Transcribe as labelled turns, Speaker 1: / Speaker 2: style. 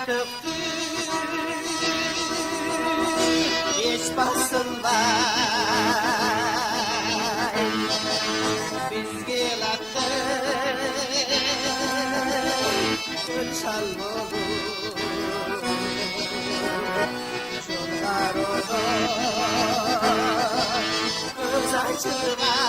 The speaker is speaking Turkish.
Speaker 1: Döktü hiç basılmaz. Biz gelattık uçan olur. Şunlar olur kız açılmaz.